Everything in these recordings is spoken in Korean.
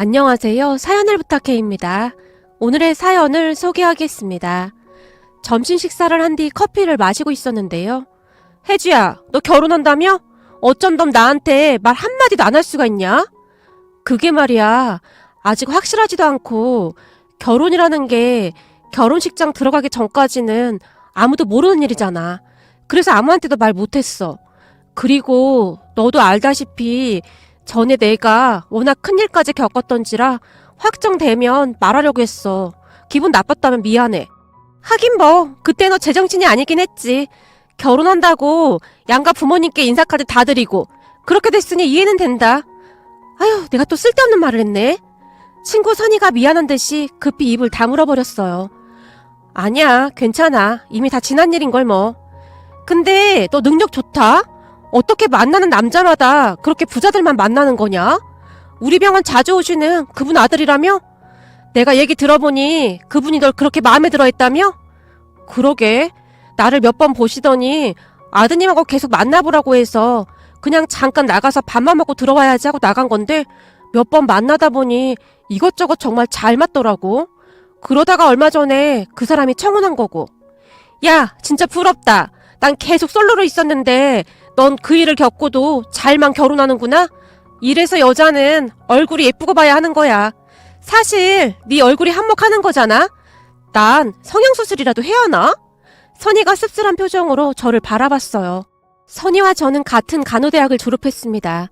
안녕하세요. 사연을 부탁해입니다. 오늘의 사연을 소개하겠습니다. 점심 식사를 한 뒤 커피를 마시고 있었는데요. 혜주야, 너 결혼한다며? 어쩜 넌 나한테 말 한마디도 안 할 수가 있냐? 그게 말이야. 아직 확실하지도 않고 결혼이라는 게 결혼식장 들어가기 전까지는 아무도 모르는 일이잖아. 그래서 아무한테도 말 못했어. 그리고 너도 알다시피 전에 내가 워낙 큰일까지 겪었던지라 확정되면 말하려고 했어. 기분 나빴다면 미안해. 하긴 뭐 그때 너 제정신이 아니긴 했지. 결혼한다고 양가 부모님께 인사까지 다 드리고 그렇게 됐으니 이해는 된다. 아휴, 내가 또 쓸데없는 말을 했네. 친구 선이가 미안한 듯이 급히 입을 다물어 버렸어요. 아니야, 괜찮아. 이미 다 지난 일인걸 뭐. 근데 너 능력 좋다? 어떻게 만나는 남자마다 그렇게 부자들만 만나는 거냐? 우리 병원 자주 오시는 그분 아들이라며? 내가 얘기 들어보니 그분이 널 그렇게 마음에 들어 했다며? 그러게. 나를 몇 번 보시더니 아드님하고 계속 만나보라고 해서 그냥 잠깐 나가서 밥만 먹고 들어와야지 하고 나간 건데 몇 번 만나다 보니 이것저것 정말 잘 맞더라고. 그러다가 얼마 전에 그 사람이 청혼한 거고. 야, 진짜 부럽다. 난 계속 솔로로 있었는데 넌 그 일을 겪고도 잘만 결혼하는구나? 이래서 여자는 얼굴이 예쁘고 봐야 하는 거야. 사실 네 얼굴이 한몫하는 거잖아? 난 성형수술이라도 해야 하나? 선이가 씁쓸한 표정으로 저를 바라봤어요. 선이와 저는 같은 간호대학을 졸업했습니다.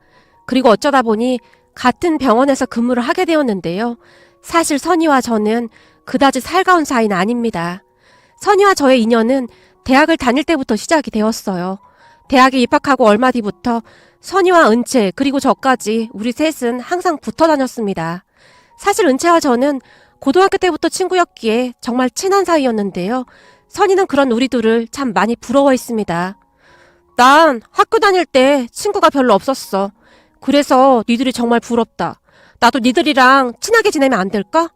그리고 어쩌다 보니 같은 병원에서 근무를 하게 되었는데요. 사실 선이와 저는 그다지 살가운 사이는 아닙니다. 선이와 저의 인연은 대학을 다닐 때부터 시작이 되었어요. 대학에 입학하고 얼마 뒤부터 선이와 은채 그리고 저까지 우리 셋은 항상 붙어 다녔습니다. 사실 은채와 저는 고등학교 때부터 친구였기에 정말 친한 사이였는데요. 선이는 그런 우리 둘을 참 많이 부러워했습니다. 난 학교 다닐 때 친구가 별로 없었어. 그래서 니들이 정말 부럽다. 나도 니들이랑 친하게 지내면 안 될까?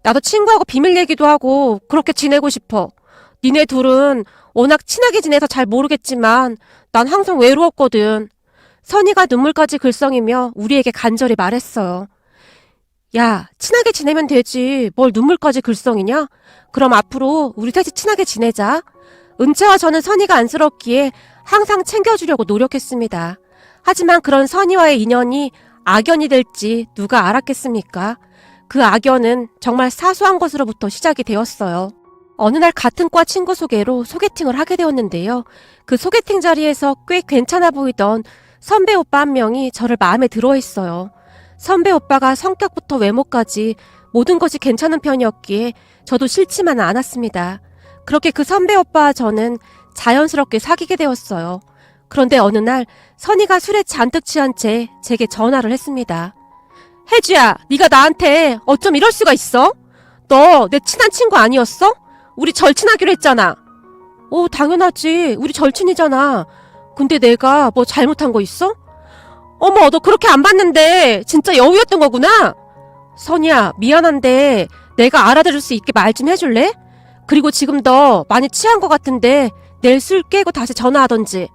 나도 친구하고 비밀 얘기도 하고 그렇게 지내고 싶어. 니네 둘은 워낙 친하게 지내서 잘 모르겠지만 난 항상 외로웠거든. 선이가 눈물까지 글썽이며 우리에게 간절히 말했어요. 야, 친하게 지내면 되지. 뭘 눈물까지 글썽이냐? 그럼 앞으로 우리 셋이 친하게 지내자. 은채와 저는 선이가 안쓰럽기에 항상 챙겨주려고 노력했습니다. 하지만 그런 선이와의 인연이 악연이 될지 누가 알았겠습니까? 그 악연은 정말 사소한 것으로부터 시작이 되었어요. 어느 날 같은 과 친구 소개로 소개팅을 하게 되었는데요. 그 소개팅 자리에서 꽤 괜찮아 보이던 선배 오빠 한 명이 저를 마음에 들어 했어요. 선배 오빠가 성격부터 외모까지 모든 것이 괜찮은 편이었기에 저도 싫지만은 않았습니다. 그렇게 그 선배 오빠와 저는 자연스럽게 사귀게 되었어요. 그런데 어느 날 선이가 술에 잔뜩 취한 채 제게 전화를 했습니다. 혜주야, 네가 나한테 어쩜 이럴 수가 있어? 너 내 친한 친구 아니었어? 우리 절친하기로 했잖아. 오, 당연하지. 우리 절친이잖아. 근데 내가 뭐 잘못한 거 있어? 어머, 너 그렇게 안 봤는데 진짜 여우였던 거구나. 선이야, 미안한데 내가 알아들을 수 있게 말 좀 해줄래? 그리고 지금 너 많이 취한 거 같은데 내일 술 깨고 다시 전화하던지.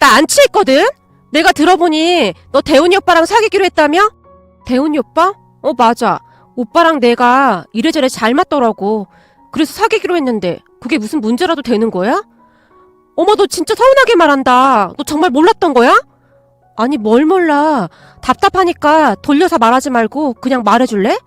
나 안 취했거든? 내가 들어보니 너 대훈이 오빠랑 사귀기로 했다며? 대훈이 오빠? 맞아. 오빠랑 내가 이래저래 잘 맞더라고. 그래서 사귀기로 했는데 그게 무슨 문제라도 되는 거야? 어머, 너 진짜 서운하게 말한다. 너 정말 몰랐던 거야? 아니, 뭘 몰라. 답답하니까 돌려서 말하지 말고 그냥 말해줄래?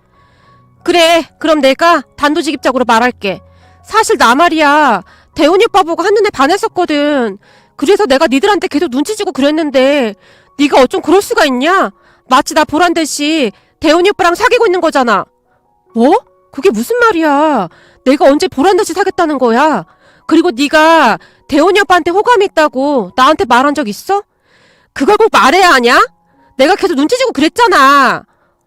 그래, 그럼 내가 단도직입적으로 말할게. 사실 나 말이야. 대훈이 오빠 보고 한눈에 반했었거든. 그래서 내가 니들한테 계속 눈치 주고 그랬는데 네가 어쩜 그럴 수가 있냐? 마치 나 보란 듯이 대훈이 오빠랑 사귀고 있는 거잖아. 뭐? 그게 무슨 말이야? 내가 언제 보란 듯이 사귀었다는 거야? 그리고 네가 대훈이 오빠한테 호감이 있다고 나한테 말한 적 있어? 그걸 꼭 말해야 하냐? 내가 계속 눈치 주고 그랬잖아.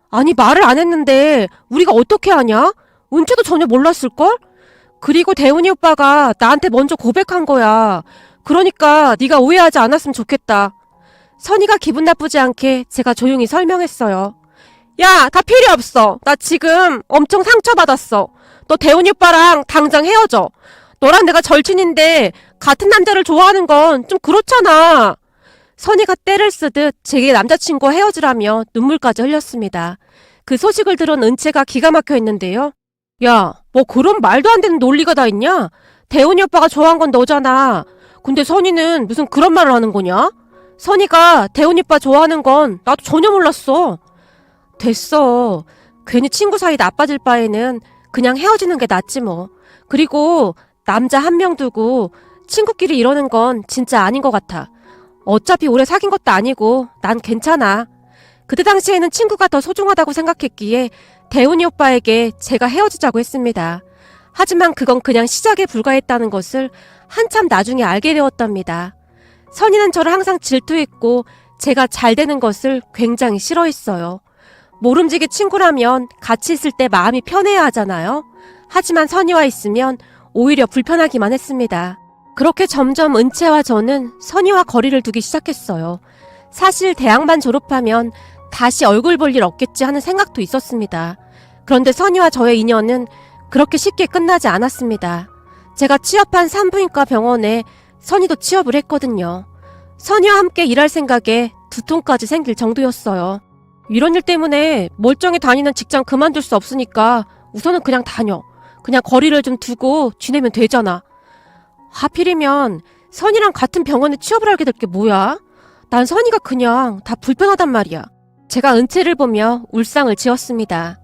아니, 말을 안 했는데 우리가 어떻게 하냐? 은채도 전혀 몰랐을걸? 그리고 대훈이 오빠가 나한테 먼저 고백한 거야. 그러니까 네가 오해하지 않았으면 좋겠다. 선이가 기분 나쁘지 않게 제가 조용히 설명했어요. 야, 다 필요 없어. 나 지금 엄청 상처받았어. 너 대훈이 오빠랑 당장 헤어져. 너랑 내가 절친인데 같은 남자를 좋아하는 건 좀 그렇잖아. 선이가 때를 쓰듯 제게 남자친구와 헤어지라며 눈물까지 흘렸습니다. 그 소식을 들은 은채가 기가 막혀 있는데요. 야, 뭐 그런 말도 안 되는 논리가 다 있냐? 대훈이 오빠가 좋아한 건 너잖아. 근데 선이는 무슨 그런 말을 하는 거냐? 선이가 대훈이 오빠 좋아하는 건 나도 전혀 몰랐어. 됐어. 괜히 친구 사이 나빠질 바에는 그냥 헤어지는 게 낫지 뭐. 그리고 남자 한 명 두고 친구끼리 이러는 건 진짜 아닌 것 같아. 어차피 오래 사귄 것도 아니고 난 괜찮아. 그때 당시에는 친구가 더 소중하다고 생각했기에 대훈이 오빠에게 제가 헤어지자고 했습니다. 하지만 그건 그냥 시작에 불과했다는 것을 한참 나중에 알게 되었답니다. 선이는 저를 항상 질투했고 제가 잘 되는 것을 굉장히 싫어했어요. 모름지기 친구라면 같이 있을 때 마음이 편해야 하잖아요. 하지만 선이와 있으면 오히려 불편하기만 했습니다. 그렇게 점점 은채와 저는 선이와 거리를 두기 시작했어요. 사실 대학만 졸업하면 다시 얼굴 볼 일 없겠지 하는 생각도 있었습니다. 그런데 선이와 저의 인연은 그렇게 쉽게 끝나지 않았습니다. 제가 취업한 산부인과 병원에 선이도 취업을 했거든요. 선이와 함께 일할 생각에 두통까지 생길 정도였어요. 이런 일 때문에 멀쩡히 다니는 직장 그만둘 수 없으니까 우선은 그냥 다녀. 그냥 거리를 좀 두고 지내면 되잖아. 하필이면 선이랑 같은 병원에 취업을 하게 될 게 뭐야? 난 선이가 그냥 다 불편하단 말이야. 제가 은채를 보며 울상을 지었습니다.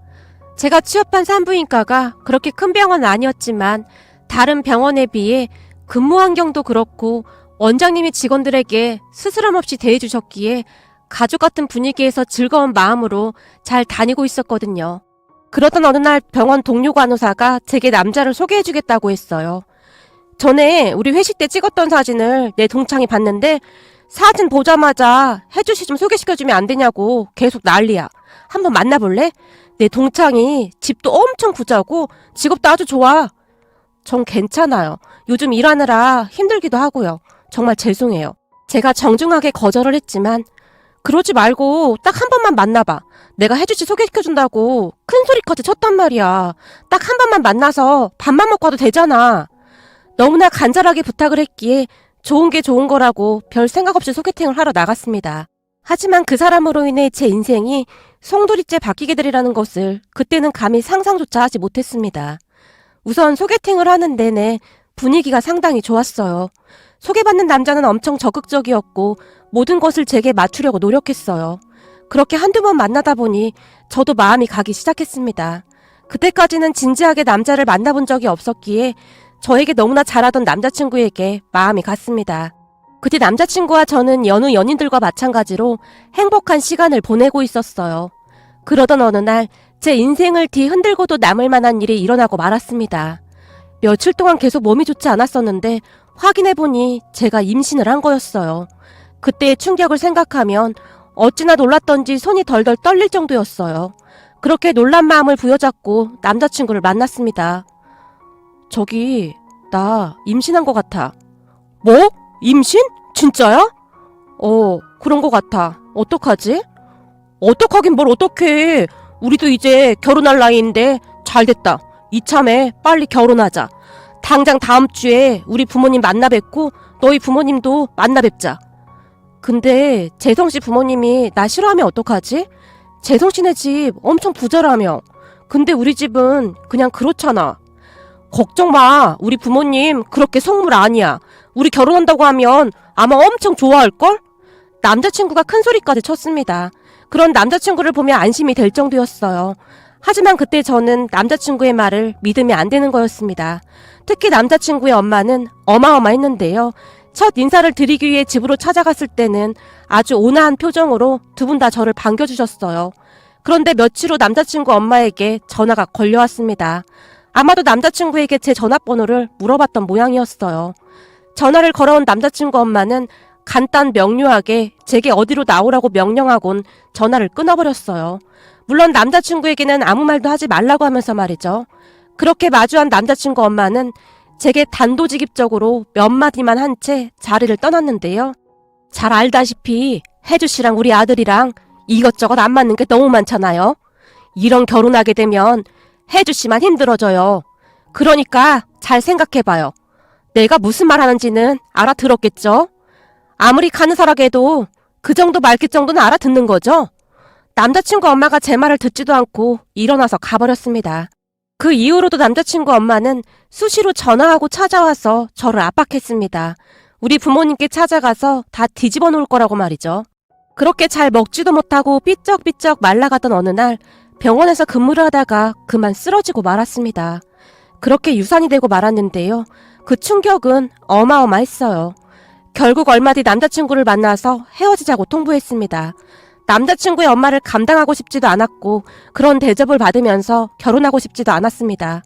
제가 취업한 산부인과가 그렇게 큰 병원은 아니었지만 다른 병원에 비해 근무 환경도 그렇고 원장님이 직원들에게 스스럼 없이 대해주셨기에 가족 같은 분위기에서 즐거운 마음으로 잘 다니고 있었거든요. 그러던 어느 날 병원 동료 간호사가 제게 남자를 소개해주겠다고 했어요. 전에 우리 회식 때 찍었던 사진을 내 동창이 봤는데 사진 보자마자 혜주씨 좀 소개시켜주면 안 되냐고 계속 난리야. 한번 만나볼래? 내 동창이 집도 엄청 부자고 직업도 아주 좋아. 전 괜찮아요. 요즘 일하느라 힘들기도 하고요. 정말 죄송해요. 제가 정중하게 거절을 했지만 그러지 말고 딱 한 번만 만나봐. 내가 혜주씨 소개시켜준다고 큰 소리까지 쳤단 말이야. 딱 한 번만 만나서 밥만 먹고 와도 되잖아. 너무나 간절하게 부탁을 했기에 좋은 게 좋은 거라고 별 생각 없이 소개팅을 하러 나갔습니다. 하지만 그 사람으로 인해 제 인생이 송두리째 바뀌게 되리라는 것을 그때는 감히 상상조차 하지 못했습니다. 우선 소개팅을 하는 내내 분위기가 상당히 좋았어요. 소개받는 남자는 엄청 적극적이었고 모든 것을 제게 맞추려고 노력했어요. 그렇게 한두 번 만나다 보니 저도 마음이 가기 시작했습니다. 그때까지는 진지하게 남자를 만나본 적이 없었기에 저에게 너무나 잘하던 남자친구에게 마음이 갔습니다. 그때 남자친구와 저는 여느 연인들과 마찬가지로 행복한 시간을 보내고 있었어요. 그러던 어느 날 제 인생을 뒤흔들고도 남을 만한 일이 일어나고 말았습니다. 며칠 동안 계속 몸이 좋지 않았었는데 확인해보니 제가 임신을 한 거였어요. 그때의 충격을 생각하면 어찌나 놀랐던지 손이 덜덜 떨릴 정도였어요. 그렇게 놀란 마음을 부여잡고 남자친구를 만났습니다. 저기, 나 임신한 것 같아. 뭐? 임신? 진짜야? 그런 것 같아. 어떡하지? 어떡하긴 뭘 어떡해. 우리도 이제 결혼할 나이인데 잘 됐다. 이참에 빨리 결혼하자. 당장 다음 주에 우리 부모님 만나 뵙고 너희 부모님도 만나 뵙자. 근데 재성씨 부모님이 나 싫어하면 어떡하지? 재성씨네 집 엄청 부자라며. 근데 우리 집은 그냥 그렇잖아. 걱정 마. 우리 부모님 그렇게 속물 아니야. 우리 결혼한다고 하면 아마 엄청 좋아할걸? 남자친구가 큰 소리까지 쳤습니다. 그런 남자친구를 보면 안심이 될 정도였어요. 하지만 그때 저는 남자친구의 말을 믿으면 안 되는 거였습니다. 특히 남자친구의 엄마는 어마어마했는데요. 첫 인사를 드리기 위해 집으로 찾아갔을 때는 아주 온화한 표정으로 두 분 다 저를 반겨주셨어요. 그런데 며칠 후 남자친구 엄마에게 전화가 걸려왔습니다. 아마도 남자친구에게 제 전화번호를 물어봤던 모양이었어요. 전화를 걸어온 남자친구 엄마는 간단 명료하게 제게 어디로 나오라고 명령하곤 전화를 끊어버렸어요. 물론 남자친구에게는 아무 말도 하지 말라고 하면서 말이죠. 그렇게 마주한 남자친구 엄마는 제게 단도직입적으로 몇 마디만 한 채 자리를 떠났는데요. 잘 알다시피 혜주씨랑 우리 아들이랑 이것저것 안 맞는 게 너무 많잖아요. 이런 결혼하게 되면 혜주씨만 힘들어져요. 그러니까 잘 생각해봐요. 내가 무슨 말 하는지는 알아들었겠죠? 아무리 간호사라고 해도 그 정도 말귀 정도는 알아듣는 거죠? 남자친구 엄마가 제 말을 듣지도 않고 일어나서 가버렸습니다. 그 이후로도 남자친구 엄마는 수시로 전화하고 찾아와서 저를 압박했습니다. 우리 부모님께 찾아가서 다 뒤집어 놓을 거라고 말이죠. 그렇게 잘 먹지도 못하고 삐쩍삐쩍 말라가던 어느 날 병원에서 근무를 하다가 그만 쓰러지고 말았습니다. 그렇게 유산이 되고 말았는데요. 그 충격은 어마어마했어요. 결국 얼마 뒤 남자친구를 만나서 헤어지자고 통보했습니다. 남자친구의 엄마를 감당하고 싶지도 않았고 그런 대접을 받으면서 결혼하고 싶지도 않았습니다.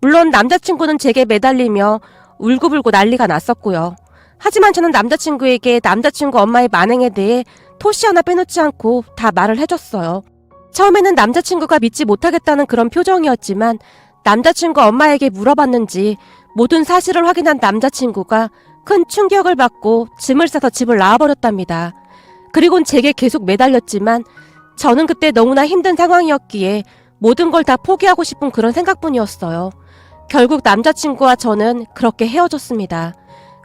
물론 남자친구는 제게 매달리며 울고불고 난리가 났었고요. 하지만 저는 남자친구에게 남자친구 엄마의 만행에 대해 토시 하나 빼놓지 않고 다 말을 해줬어요. 처음에는 남자친구가 믿지 못하겠다는 그런 표정이었지만 남자친구 엄마에게 물어봤는지 모든 사실을 확인한 남자친구가 큰 충격을 받고 짐을 싸서 집을 나와버렸답니다. 그리곤 제게 계속 매달렸지만 저는 그때 너무나 힘든 상황이었기에 모든 걸 다 포기하고 싶은 그런 생각뿐이었어요. 결국 남자친구와 저는 그렇게 헤어졌습니다.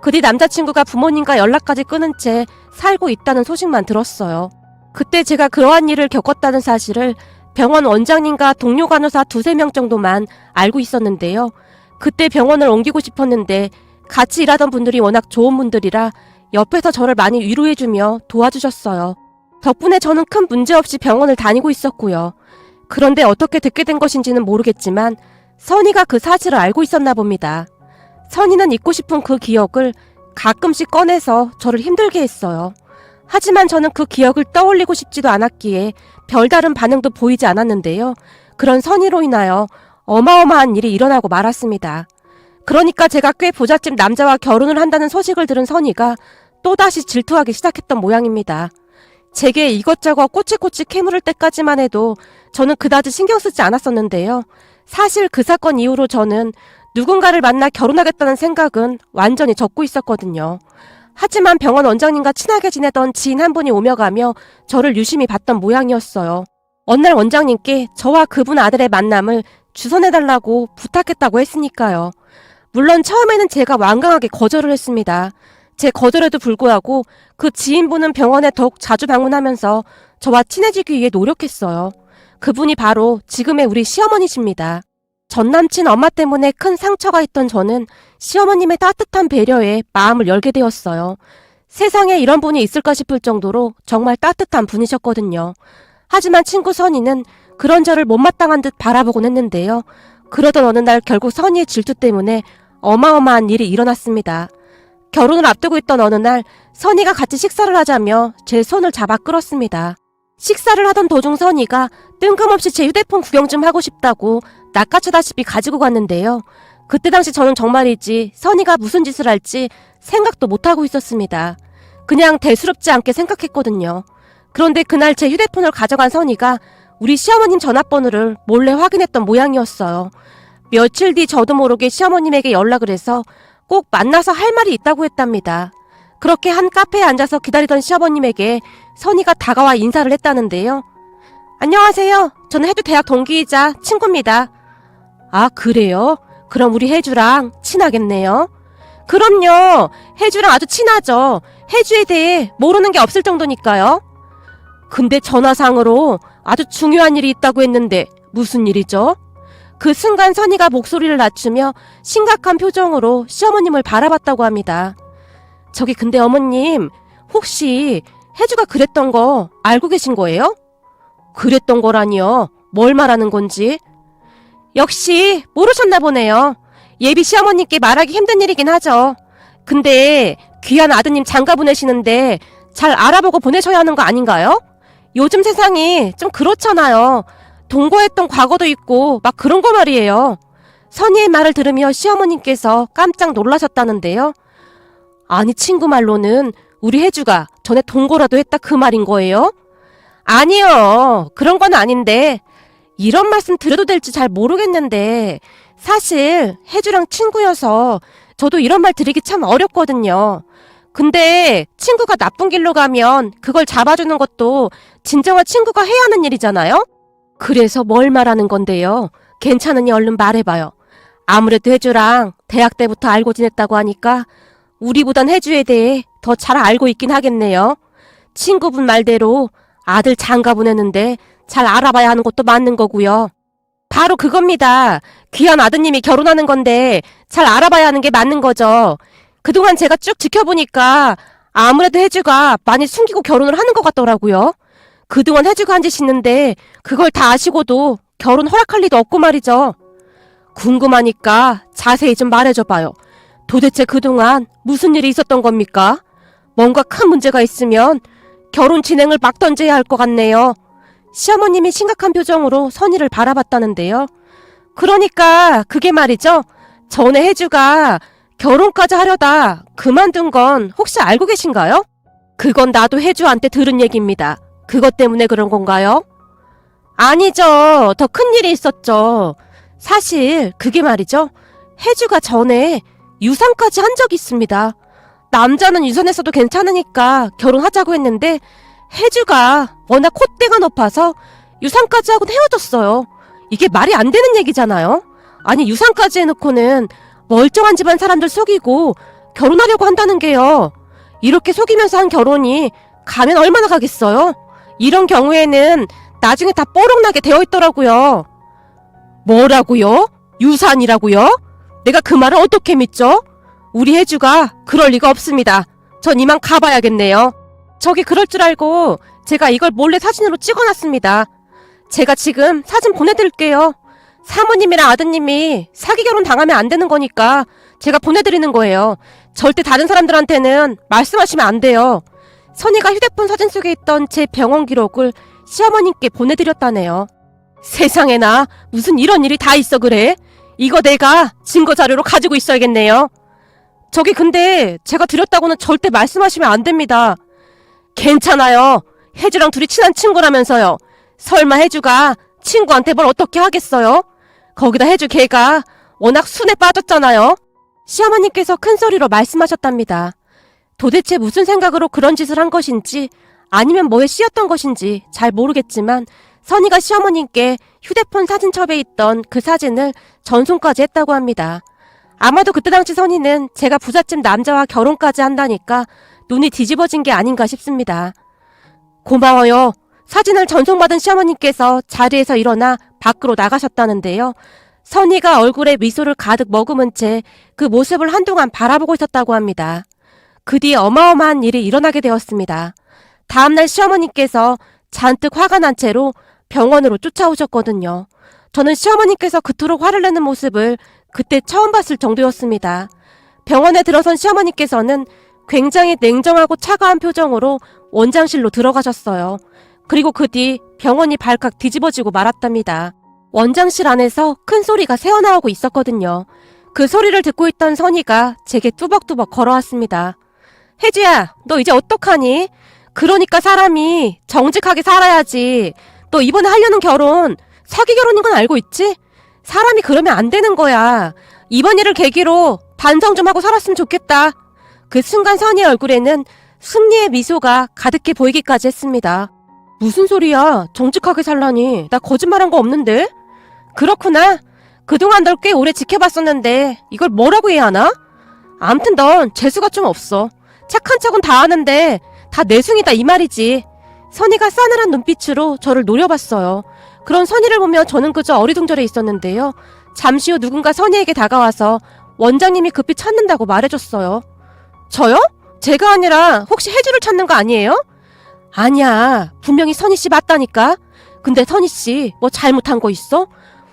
그 뒤 남자친구가 부모님과 연락까지 끊은 채 살고 있다는 소식만 들었어요. 그때 제가 그러한 일을 겪었다는 사실을 병원 원장님과 동료 간호사 2-3명 정도만 알고 있었는데요. 그때 병원을 옮기고 싶었는데 같이 일하던 분들이 워낙 좋은 분들이라 옆에서 저를 많이 위로해주며 도와주셨어요. 덕분에 저는 큰 문제 없이 병원을 다니고 있었고요. 그런데 어떻게 듣게 된 것인지는 모르겠지만 선이가 그 사실을 알고 있었나 봅니다. 선이는 잊고 싶은 그 기억을 가끔씩 꺼내서 저를 힘들게 했어요. 하지만 저는 그 기억을 떠올리고 싶지도 않았기에 별다른 반응도 보이지 않았는데요. 그런 선이로 인하여 어마어마한 일이 일어나고 말았습니다. 그러니까 제가 꽤 부잣집 남자와 결혼을 한다는 소식을 들은 선이가 또다시 질투하기 시작했던 모양입니다. 제게 이것저것 꼬치꼬치 캐물을 때까지만 해도 저는 그다지 신경 쓰지 않았었는데요. 사실 그 사건 이후로 저는 누군가를 만나 결혼하겠다는 생각은 완전히 접고 있었거든요. 하지만 병원 원장님과 친하게 지내던 지인 한 분이 오며 가며 저를 유심히 봤던 모양이었어요. 어느 날 원장님께 저와 그분 아들의 만남을 주선해달라고 부탁했다고 했으니까요. 물론 처음에는 제가 완강하게 거절을 했습니다. 제 거절에도 불구하고 그 지인분은 병원에 더욱 자주 방문하면서 저와 친해지기 위해 노력했어요. 그분이 바로 지금의 우리 시어머니십니다. 전남친 엄마 때문에 큰 상처가 있던 저는 시어머님의 따뜻한 배려에 마음을 열게 되었어요. 세상에 이런 분이 있을까 싶을 정도로 정말 따뜻한 분이셨거든요. 하지만 친구 선이는 그런 저를 못마땅한 듯 바라보곤 했는데요. 그러던 어느 날 결국 선이의 질투 때문에 어마어마한 일이 일어났습니다. 결혼을 앞두고 있던 어느 날 선이가 같이 식사를 하자며 제 손을 잡아 끌었습니다. 식사를 하던 도중 선이가 뜬금없이 제 휴대폰 구경 좀 하고 싶다고 낚아채다시피 가지고 갔는데요. 그때 당시 저는 정말이지 선이가 무슨 짓을 할지 생각도 못하고 있었습니다. 그냥 대수롭지 않게 생각했거든요. 그런데 그날 제 휴대폰을 가져간 선이가 우리 시어머님 전화번호를 몰래 확인했던 모양이었어요. 며칠 뒤 저도 모르게 시어머님에게 연락을 해서 꼭 만나서 할 말이 있다고 했답니다. 그렇게 한 카페에 앉아서 기다리던 시어머님에게 선이가 다가와 인사를 했다는데요. 안녕하세요. 저는 혜주 대학 동기이자 친구입니다. 아, 그래요? 그럼 우리 혜주랑 친하겠네요. 그럼요. 혜주랑 아주 친하죠. 혜주에 대해 모르는 게 없을 정도니까요. 근데 전화상으로 아주 중요한 일이 있다고 했는데 무슨 일이죠? 그 순간 선이가 목소리를 낮추며 심각한 표정으로 시어머님을 바라봤다고 합니다. 저기 근데 어머님, 혹시 혜주가 그랬던 거 알고 계신 거예요? 그랬던 거라니요? 뭘 말하는 건지? 역시 모르셨나 보네요. 예비 시어머님께 말하기 힘든 일이긴 하죠. 근데 귀한 아드님 장가 보내시는데 잘 알아보고 보내셔야 하는 거 아닌가요? 요즘 세상이 좀 그렇잖아요. 동거했던 과거도 있고 막 그런 거 말이에요. 선희의 말을 들으며 시어머님께서 깜짝 놀라셨다는데요. 아니 친구 말로는 우리 혜주가 전에 동거라도 했다 그 말인 거예요? 아니요. 그런 건 아닌데 이런 말씀 드려도 될지 잘 모르겠는데 사실 혜주랑 친구여서 저도 이런 말 드리기 참 어렵거든요. 근데 친구가 나쁜 길로 가면 그걸 잡아주는 것도 진정한 친구가 해야 하는 일이잖아요? 그래서 뭘 말하는 건데요? 괜찮으니 얼른 말해봐요. 아무래도 혜주랑 대학 때부터 알고 지냈다고 하니까 우리보단 혜주에 대해 더 잘 알고 있긴 하겠네요. 친구분 말대로 아들 장가 보내는데 잘 알아봐야 하는 것도 맞는 거고요. 바로 그겁니다. 귀한 아드님이 결혼하는 건데 잘 알아봐야 하는 게 맞는 거죠. 그동안 제가 쭉 지켜보니까 아무래도 혜주가 많이 숨기고 결혼을 하는 것 같더라고요. 그동안 혜주가 한 짓 있는데 그걸 다 아시고도 결혼 허락할 리도 없고 말이죠. 궁금하니까 자세히 좀 말해줘봐요. 도대체 그동안 무슨 일이 있었던 겁니까? 뭔가 큰 문제가 있으면 결혼 진행을 막 던져야 할 것 같네요. 시어머님이 심각한 표정으로 선희를 바라봤다는데요. 그러니까 그게 말이죠. 전에 혜주가 결혼까지 하려다 그만둔 건 혹시 알고 계신가요? 그건 나도 혜주한테 들은 얘기입니다. 그것 때문에 그런 건가요? 아니죠. 더 큰 일이 있었죠. 사실 그게 말이죠. 혜주가 전에 유산까지 한 적이 있습니다. 남자는 유산했어도 괜찮으니까 결혼하자고 했는데 혜주가 워낙 콧대가 높아서 유산까지 하고 헤어졌어요. 이게 말이 안 되는 얘기잖아요. 아니 유산까지 해놓고는 멀쩡한 집안 사람들 속이고 결혼하려고 한다는 게요. 이렇게 속이면서 한 결혼이 가면 얼마나 가겠어요? 이런 경우에는 나중에 다 뽀록나게 되어 있더라고요. 뭐라고요? 유산이라고요? 내가 그 말을 어떻게 믿죠? 우리 혜주가 그럴 리가 없습니다. 전 이만 가봐야겠네요. 저기 그럴 줄 알고 제가 이걸 몰래 사진으로 찍어놨습니다. 제가 지금 사진 보내드릴게요. 사모님이랑 아드님이 사기 결혼 당하면 안 되는 거니까 제가 보내드리는 거예요. 절대 다른 사람들한테는 말씀하시면 안 돼요. 선희가 휴대폰 사진 속에 있던 제 병원 기록을 시어머님께 보내드렸다네요. 세상에나 무슨 이런 일이 다 있어 그래? 이거 내가 증거 자료로 가지고 있어야겠네요. 저기 근데 제가 드렸다고는 절대 말씀하시면 안 됩니다. 괜찮아요. 혜주랑 둘이 친한 친구라면서요. 설마 혜주가 친구한테 뭘 어떻게 하겠어요? 거기다 혜주 걔가 워낙 순에 빠졌잖아요. 시어머니께서 큰 소리로 말씀하셨답니다. 도대체 무슨 생각으로 그런 짓을 한 것인지 아니면 뭐에 씌였던 것인지 잘 모르겠지만 선희가 시어머님께 휴대폰 사진첩에 있던 그 사진을 전송까지 했다고 합니다. 아마도 그때 당시 선희는 제가 부잣집 남자와 결혼까지 한다니까 눈이 뒤집어진 게 아닌가 싶습니다. 고마워요. 사진을 전송받은 시어머님께서 자리에서 일어나 밖으로 나가셨다는데요. 선희가 얼굴에 미소를 가득 머금은 채 그 모습을 한동안 바라보고 있었다고 합니다. 그 뒤에 어마어마한 일이 일어나게 되었습니다. 다음날 시어머님께서 잔뜩 화가 난 채로 병원으로 쫓아오셨거든요. 저는 시어머님께서 그토록 화를 내는 모습을 그때 처음 봤을 정도였습니다. 병원에 들어선 시어머님께서는 굉장히 냉정하고 차가운 표정으로 원장실로 들어가셨어요. 그리고 그 뒤 병원이 발칵 뒤집어지고 말았답니다. 원장실 안에서 큰 소리가 새어나오고 있었거든요. 그 소리를 듣고 있던 선희가 제게 뚜벅뚜벅 걸어왔습니다. 혜주야, 너 이제 어떡하니? 그러니까 사람이 정직하게 살아야지. 너 이번에 하려는 결혼 사기 결혼인 건 알고 있지? 사람이 그러면 안 되는 거야. 이번 일을 계기로 반성 좀 하고 살았으면 좋겠다. 그 순간 선희의 얼굴에는 승리의 미소가 가득해 보이기까지 했습니다. 무슨 소리야? 정직하게 살라니. 나 거짓말한 거 없는데? 그렇구나. 그동안 널 꽤 오래 지켜봤었는데 이걸 뭐라고 해야 하나? 암튼 넌 재수가 좀 없어. 착한 척은 다 하는데 다 내숭이다 이 말이지. 선희가 싸늘한 눈빛으로 저를 노려봤어요. 그런 선희를 보며 저는 그저 어리둥절해 있었는데요. 잠시 후 누군가 선희에게 다가와서 원장님이 급히 찾는다고 말해줬어요. 저요? 제가 아니라 혹시 혜주를 찾는 거 아니에요? 아니야. 분명히 선희씨 맞다니까. 근데 선희씨 뭐 잘못한 거 있어?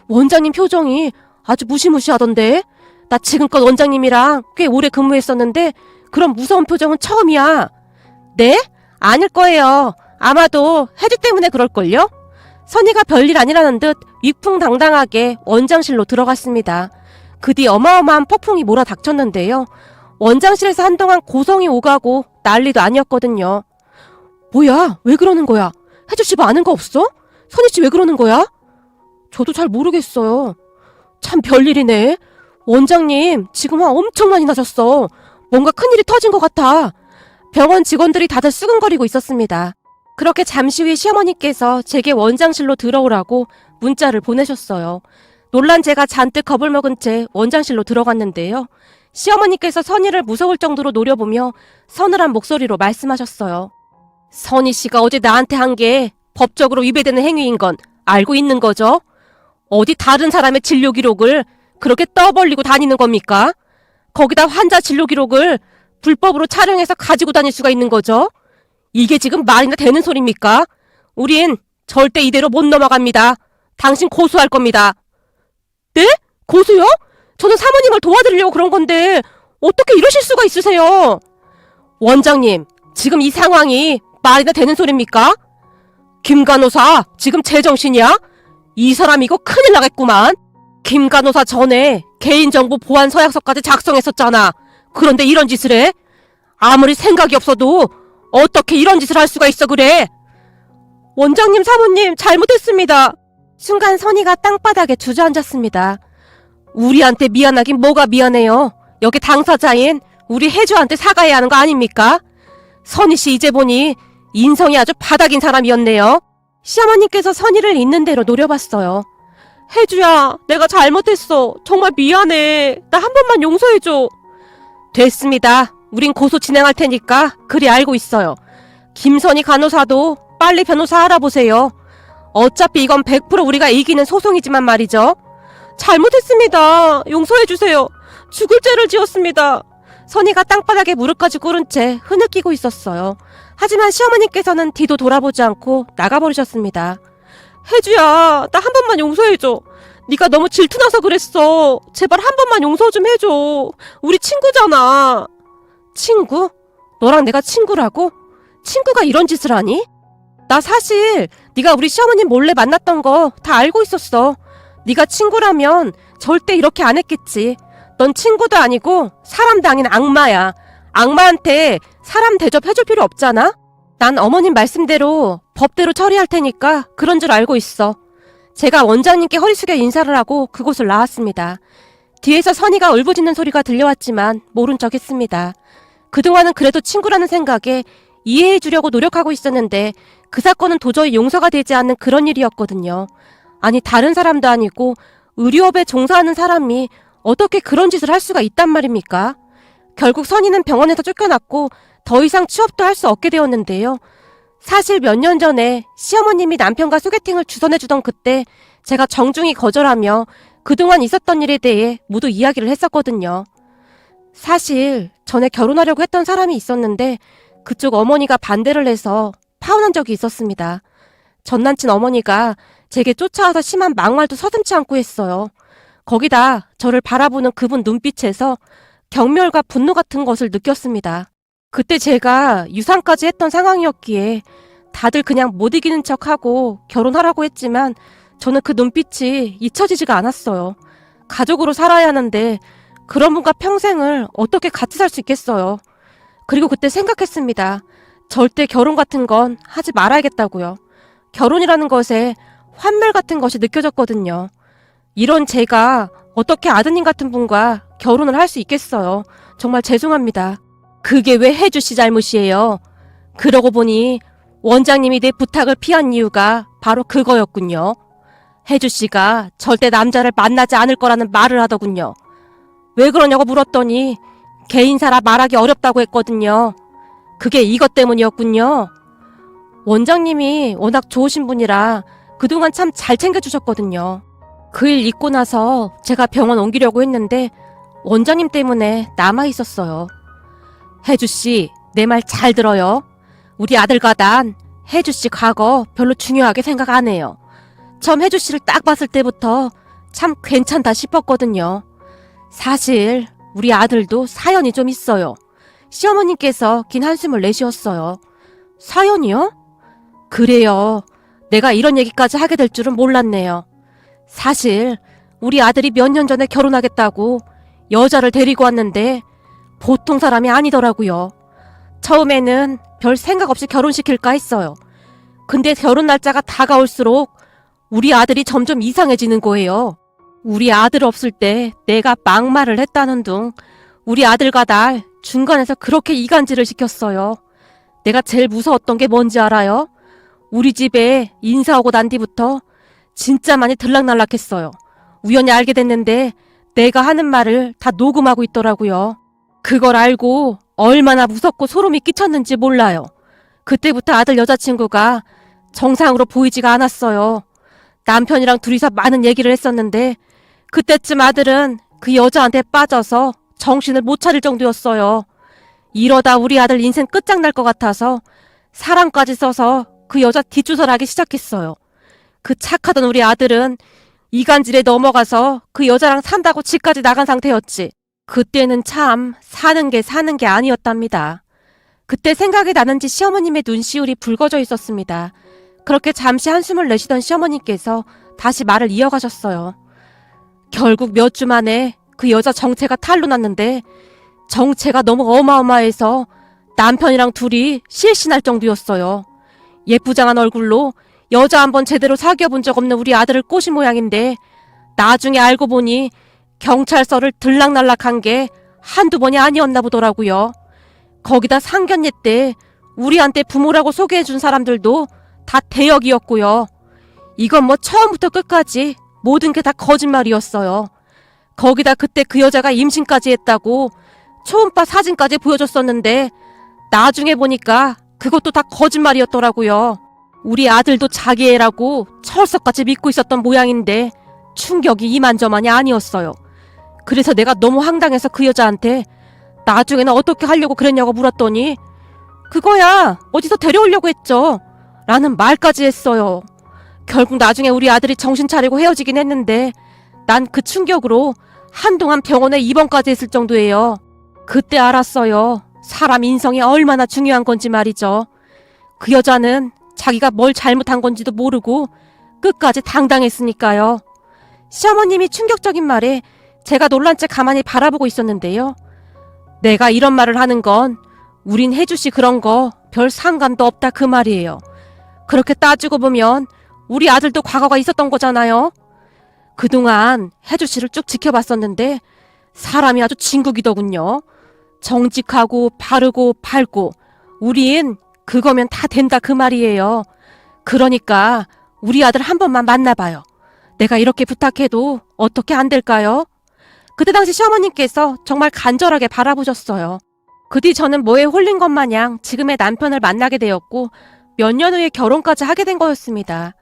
원장님 표정이 아주 무시무시하던데. 나 지금껏 원장님이랑 꽤 오래 근무했었는데 그런 무서운 표정은 처음이야. 네? 아닐 거예요. 아마도 혜주 때문에 그럴걸요? 선희가 별일 아니라는 듯 위풍당당하게 원장실로 들어갔습니다. 그 뒤 어마어마한 폭풍이 몰아닥쳤는데요. 원장실에서 한동안 고성이 오가고 난리도 아니었거든요. 뭐야? 왜 그러는 거야? 혜주씨 뭐 아는 거 없어? 선희씨 왜 그러는 거야? 저도 잘 모르겠어요. 참 별일이네. 원장님 지금 화 엄청 많이 나셨어. 뭔가 큰일이 터진 것 같아. 병원 직원들이 다들 수근거리고 있었습니다. 그렇게 잠시 후에 시어머니께서 제게 원장실로 들어오라고 문자를 보내셨어요. 놀란 제가 잔뜩 겁을 먹은 채 원장실로 들어갔는데요. 시어머니께서 선희를 무서울 정도로 노려보며 서늘한 목소리로 말씀하셨어요. 선희 씨가 어제 나한테 한 게 법적으로 위배되는 행위인 건 알고 있는 거죠? 어디 다른 사람의 진료 기록을 그렇게 떠벌리고 다니는 겁니까? 거기다 환자 진료 기록을 불법으로 촬영해서 가지고 다닐 수가 있는 거죠? 이게 지금 말이나 되는 소리입니까? 우린 절대 이대로 못 넘어갑니다. 당신 고소할 겁니다. 네? 고소요? 저는 사모님을 도와드리려고 그런 건데 어떻게 이러실 수가 있으세요? 원장님, 지금 이 상황이 말이나 되는 소리입니까? 김 간호사, 지금 제정신이야? 이 사람 이거 큰일 나겠구만. 김 간호사 전에 개인정보 보안 서약서까지 작성했었잖아. 그런데 이런 짓을 해? 아무리 생각이 없어도 어떻게 이런 짓을 할 수가 있어 그래? 원장님, 사모님 잘못했습니다. 순간 선희가 땅바닥에 주저앉았습니다. 우리한테 미안하긴 뭐가 미안해요. 여기 당사자인 우리 혜주한테 사과해야 하는 거 아닙니까? 선희 씨 이제 보니 인성이 아주 바닥인 사람이었네요. 시어머니께서 선희를 있는 대로 노려봤어요. 혜주야, 내가 잘못했어. 정말 미안해. 나 한 번만 용서해줘. 됐습니다. 우린 고소 진행할 테니까 그리 알고 있어요. 김선희 간호사도 빨리 변호사 알아보세요. 어차피 이건 100% 우리가 이기는 소송이지만 말이죠. 잘못했습니다. 용서해주세요. 죽을 죄를 지었습니다. 선희가 땅바닥에 무릎까지 꿇은 채 흐느끼고 있었어요. 하지만 시어머니께서는 뒤도 돌아보지 않고 나가버리셨습니다. 혜주야, 나 한 번만 용서해줘. 네가 너무 질투나서 그랬어. 제발 한 번만 용서 좀 해줘. 우리 친구잖아. 친구? 너랑 내가 친구라고? 친구가 이런 짓을 하니? 나 사실 네가 우리 시어머님 몰래 만났던 거 다 알고 있었어. 네가 친구라면 절대 이렇게 안 했겠지. 넌 친구도 아니고 사람도 아닌 악마야. 악마한테 사람 대접해줄 필요 없잖아? 난 어머님 말씀대로 법대로 처리할 테니까 그런 줄 알고 있어. 제가 원장님께 허리 숙여 인사를 하고 그곳을 나왔습니다. 뒤에서 선희가 울부짖는 소리가 들려왔지만 모른 척 했습니다. 그동안은 그래도 친구라는 생각에 이해해 주려고 노력하고 있었는데 그 사건은 도저히 용서가 되지 않는 그런 일이었거든요. 아니, 다른 사람도 아니고 의료업에 종사하는 사람이 어떻게 그런 짓을 할 수가 있단 말입니까? 결국 선희는 병원에서 쫓겨났고 더 이상 취업도 할 수 없게 되었는데요. 사실 몇 년 전에 시어머님이 남편과 소개팅을 주선해주던 그때 제가 정중히 거절하며 그동안 있었던 일에 대해 모두 이야기를 했었거든요. 사실 전에 결혼하려고 했던 사람이 있었는데 그쪽 어머니가 반대를 해서 파혼한 적이 있었습니다. 전남친 어머니가 제게 쫓아와서 심한 막말도 서슴지 않고 했어요. 거기다 저를 바라보는 그분 눈빛에서 경멸과 분노 같은 것을 느꼈습니다. 그때 제가 유산까지 했던 상황이었기에 다들 그냥 못 이기는 척하고 결혼하라고 했지만 저는 그 눈빛이 잊혀지지가 않았어요. 가족으로 살아야 하는데 그런 분과 평생을 어떻게 같이 살 수 있겠어요. 그리고 그때 생각했습니다. 절대 결혼 같은 건 하지 말아야겠다고요. 결혼이라는 것에 환멸 같은 것이 느껴졌거든요. 이런 제가 어떻게 아드님 같은 분과 결혼을 할 수 있겠어요. 정말 죄송합니다. 그게 왜 혜주 씨 잘못이에요. 그러고 보니 원장님이 내 부탁을 피한 이유가 바로 그거였군요. 혜주 씨가 절대 남자를 만나지 않을 거라는 말을 하더군요. 왜 그러냐고 물었더니 개인사라 말하기 어렵다고 했거든요. 그게 이것 때문이었군요. 원장님이 워낙 좋으신 분이라 그동안 참 잘 챙겨주셨거든요. 그 일 있고 나서 제가 병원 옮기려고 했는데 원장님 때문에 남아있었어요. 혜주씨, 내 말 잘 들어요. 우리 아들과 난 혜주씨 과거 별로 중요하게 생각 안 해요. 처음 혜주씨를 딱 봤을 때부터 참 괜찮다 싶었거든요. 사실 우리 아들도 사연이 좀 있어요. 시어머님께서 긴 한숨을 내쉬었어요. 사연이요? 그래요. 내가 이런 얘기까지 하게 될 줄은 몰랐네요. 사실 우리 아들이 몇 년 전에 결혼하겠다고 여자를 데리고 왔는데 보통 사람이 아니더라고요. 처음에는 별 생각 없이 결혼시킬까 했어요. 근데 결혼 날짜가 다가올수록 우리 아들이 점점 이상해지는 거예요. 우리 아들 없을 때 내가 막말을 했다는 둥 우리 아들과 날 중간에서 그렇게 이간질을 시켰어요. 내가 제일 무서웠던 게 뭔지 알아요? 우리 집에 인사 오고 난 뒤부터 진짜 많이 들락날락했어요. 우연히 알게 됐는데 내가 하는 말을 다 녹음하고 있더라고요. 그걸 알고 얼마나 무섭고 소름이 끼쳤는지 몰라요. 그때부터 아들 여자친구가 정상으로 보이지가 않았어요. 남편이랑 둘이서 많은 얘기를 했었는데 그때쯤 아들은 그 여자한테 빠져서 정신을 못 차릴 정도였어요. 이러다 우리 아들 인생 끝장날 것 같아서 사랑까지 써서 그 여자 뒷조사를 하기 시작했어요. 그 착하던 우리 아들은 이간질에 넘어가서 그 여자랑 산다고 집까지 나간 상태였지. 그때는 참 사는 게 아니었답니다. 그때 생각이 나는지 시어머님의 눈시울이 붉어져 있었습니다. 그렇게 잠시 한숨을 내쉬던 시어머님께서 다시 말을 이어가셨어요. 결국 몇 주 만에 그 여자 정체가 탄로 났는데 정체가 너무 어마어마해서 남편이랑 둘이 실신할 정도였어요. 예쁘장한 얼굴로 여자 한번 제대로 사귀어본 적 없는 우리 아들을 꼬신 모양인데 나중에 알고 보니 경찰서를 들락날락한 게 한두 번이 아니었나 보더라고요. 거기다 상견례 때 우리한테 부모라고 소개해준 사람들도 다 대역이었고요. 이건 뭐 처음부터 끝까지 모든 게 다 거짓말이었어요. 거기다 그때 그 여자가 임신까지 했다고 초음파 사진까지 보여줬었는데 나중에 보니까 그것도 다 거짓말이었더라고요. 우리 아들도 자기 애라고 철석같이 믿고 있었던 모양인데 충격이 이만저만이 아니었어요. 그래서 내가 너무 황당해서 그 여자한테 나중에는 어떻게 하려고 그랬냐고 물었더니 그거야 어디서 데려오려고 했죠 라는 말까지 했어요. 결국 나중에 우리 아들이 정신 차리고 헤어지긴 했는데 난 그 충격으로 한동안 병원에 입원까지 했을 정도예요. 그때 알았어요. 사람 인성이 얼마나 중요한 건지 말이죠. 그 여자는 자기가 뭘 잘못한 건지도 모르고 끝까지 당당했으니까요. 시어머님이 충격적인 말에 제가 놀란 채 가만히 바라보고 있었는데요. 내가 이런 말을 하는 건 우린 혜주씨 그런 거 별 상관도 없다 그 말이에요. 그렇게 따지고 보면 우리 아들도 과거가 있었던 거잖아요. 그동안 혜주씨를 쭉 지켜봤었는데 사람이 아주 진국이더군요. 정직하고 바르고 밝고 우린 그거면 다 된다 그 말이에요. 그러니까 우리 아들 한 번만 만나봐요. 내가 이렇게 부탁해도 어떻게 안 될까요? 그때 당시 시어머님께서 정말 간절하게 바라보셨어요. 그 뒤 저는 뭐에 홀린 것 마냥 지금의 남편을 만나게 되었고 몇 년 후에 결혼까지 하게 된 거였습니다.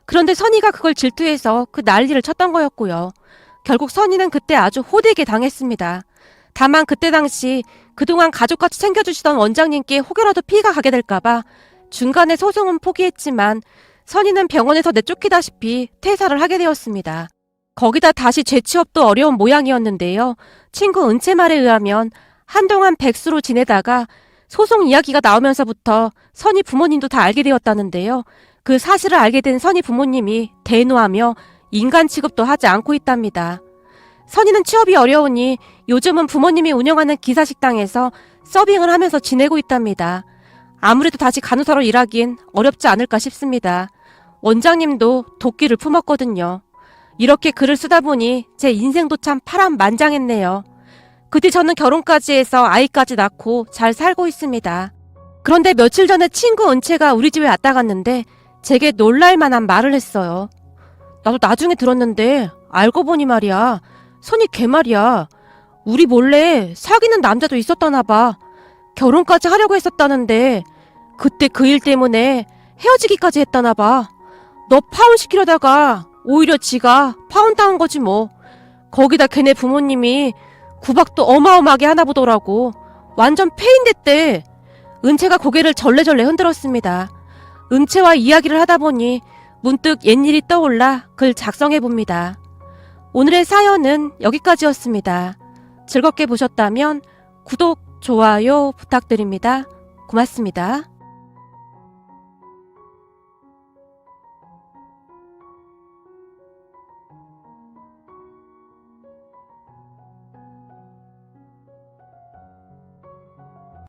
그런데 선희가 그걸 질투해서 그 난리를 쳤던 거였고요. 결국 선희는 그때 아주 호되게 당했습니다. 다만 그때 당시 그동안 가족같이 챙겨주시던 원장님께 혹여라도 피해가 가게 될까봐 중간에 소송은 포기했지만 선희는 병원에서 내쫓기다시피 퇴사를 하게 되었습니다. 거기다 다시 재취업도 어려운 모양이었는데요. 친구 은채 말에 의하면 한동안 백수로 지내다가 소송 이야기가 나오면서부터 선희 부모님도 다 알게 되었다는데요. 그 사실을 알게 된 선희 부모님이 대노하며 인간 취급도 하지 않고 있답니다. 선희는 취업이 어려우니 요즘은 부모님이 운영하는 기사식당에서 서빙을 하면서 지내고 있답니다. 아무래도 다시 간호사로 일하긴 어렵지 않을까 싶습니다. 원장님도 도끼를 품었거든요. 이렇게 글을 쓰다 보니 제 인생도 참 파란만장했네요. 그 뒤 저는 결혼까지 해서 아이까지 낳고 잘 살고 있습니다. 그런데 며칠 전에 친구 은채가 우리 집에 왔다 갔는데 제게 놀랄만한 말을 했어요. 나도 나중에 들었는데 알고 보니 말이야. 선희 걔 말이야. 우리 몰래 사귀는 남자도 있었다나 봐. 결혼까지 하려고 했었다는데 그때 그 일 때문에 헤어지기까지 했다나 봐. 너 파혼시키려다가 오히려 지가 파혼 당한 거지 뭐. 거기다 걔네 부모님이 구박도 어마어마하게 하나 보더라고. 완전 폐인됐대. 은채가 고개를 절레절레 흔들었습니다. 은채와 이야기를 하다 보니 문득 옛일이 떠올라 글 작성해봅니다. 오늘의 사연은 여기까지였습니다. 즐겁게 보셨다면 구독, 좋아요 부탁드립니다. 고맙습니다.